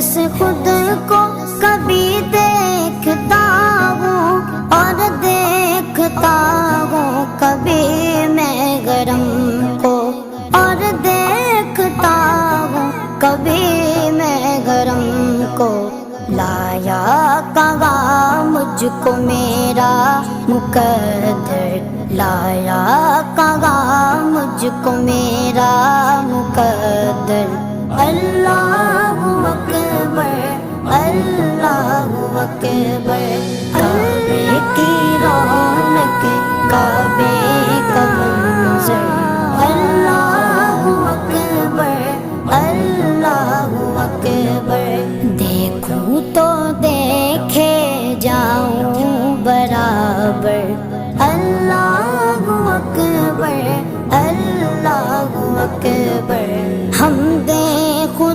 से खुद को कभी देखता हूँ और देखता हूँ कभी मैं गरम को, और देखता हूँ कभी मैं गरम को। लाया कहाँ मुझको मेरा मुकद्दर, लाया कहाँ मुझको मेरा मुकद्दर। अल्लाहु अकबर, अल्लाहु अकबर।